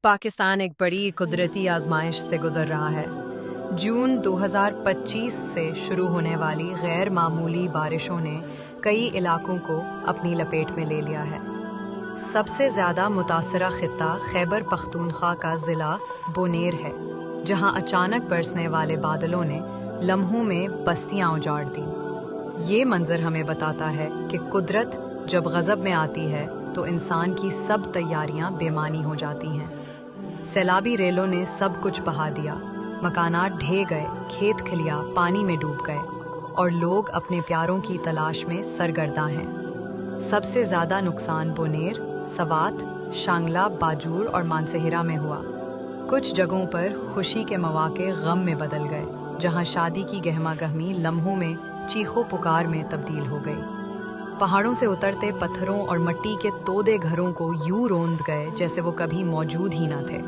पाकिस्तान एक बड़ी कुदरती आजमाइश से गुजर रहा है। जून 2025 से शुरू होने वाली गैर मामूली बारिशों ने कई इलाकों को अपनी लपेट में ले लिया है। सबसे ज़्यादा मुतासरा खित्ता खैबर पख्तूनख्वा का ज़िला बोनेर है, जहां अचानक बरसने वाले बादलों ने लम्हों में बस्तियां उजाड़ दी। ये मंजर हमें बताता है कि कुदरत जब गज़ब में आती है तो इंसान की सब तैयारियां बेमानी हो जाती हैं। सैलाबी रेलों ने सब कुछ बहा दिया, मकानात ढह गए, खेत खलिया पानी में डूब गए और लोग अपने प्यारों की तलाश में सरगर्दा हैं। सबसे ज़्यादा नुकसान बोनेर, सवात, शांगला, बाजूर और मानसहिरा में हुआ। कुछ जगहों पर खुशी के मौके गम में बदल गए, जहां शादी की गहमा गहमी लम्हों में चीखों पुकार में तब्दील हो गई। पहाड़ों से उतरते पत्थरों और मिट्टी के तोदे घरों को यूं रोंद गए जैसे वो कभी मौजूद ही न थे।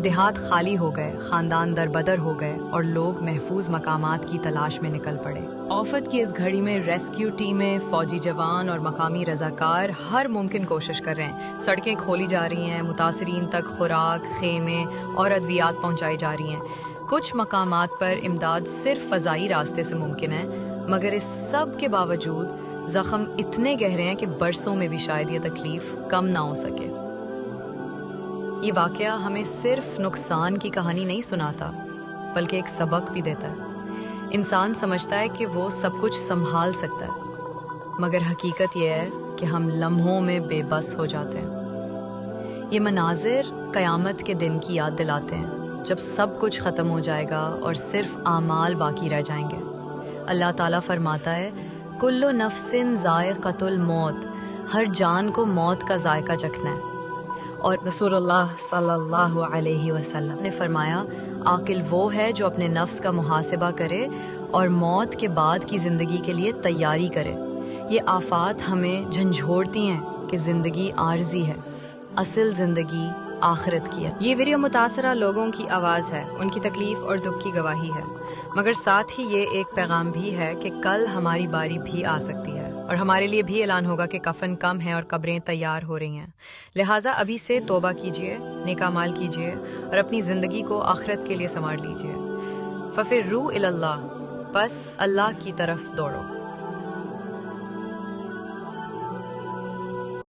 देहात खाली हो गए, खानदान दरबदर हो गए और लोग महफूज मकामात की तलाश में निकल पड़े। औफत की इस घड़ी में रेस्क्यू टीमें, फौजी जवान और मकामी रजाकार हर मुमकिन कोशिश कर रहे हैं। सड़कें खोली जा रही हैं, मुतासरीन तक खुराक, खेमे और अद्वियात पहुंचाई जा रही हैं। कुछ मकामात पर इमदाद सिर्फ फ़ज़ाई रास्ते से मुमकिन है, मगर इस सब के बावजूद ज़ख्म इतने गहरे हैं कि बरसों में भी शायद ये तकलीफ़ कम ना हो सके। ये वाक़या हमें सिर्फ नुकसान की कहानी नहीं सुनाता, बल्कि एक सबक भी देता है। इंसान समझता है कि वो सब कुछ संभाल सकता है, मगर हकीकत ये है कि हम लम्हों में बेबस हो जाते हैं। ये मनाजिर क़यामत के दिन की याद दिलाते हैं, जब सब कुछ ख़त्म हो जाएगा और सिर्फ आमाल बाकी रह जाएंगे। अल्लाह ताला फरमाता है, कुल्लु नफ्सिन ज़ायक़तुल मौत, हर जान को मौत का जायका चखना है। और रसूलुल्लाह सल्लल्लाहु अलैहि वसल्लम ने फरमाया, आकिल वो है जो अपने नफ्स का मुहासिबा करे और मौत के बाद की ज़िंदगी के लिए तैयारी करे। ये आफात हमें झंझोड़ती हैं कि ज़िंदगी आर्जी है, असल ज़िंदगी आखिरत की है। ये वीडियो मुतासरा लोगों की आवाज़ है, उनकी तकलीफ़ और दुख की गवाही है, मगर साथ ही ये एक पैगाम भी है कि कल हमारी बारी भी आ सकती है और हमारे लिए भी ऐलान होगा कि कफन कम है और कब्रें तैयार हो रही हैं। लिहाजा अभी से तौबा कीजिए, नेका माल कीजिए और अपनी ज़िंदगी को आखिरत के लिए संवार लीजिए। फफिर्रू इलल्लाह, बस अल्लाह की तरफ दौड़ो।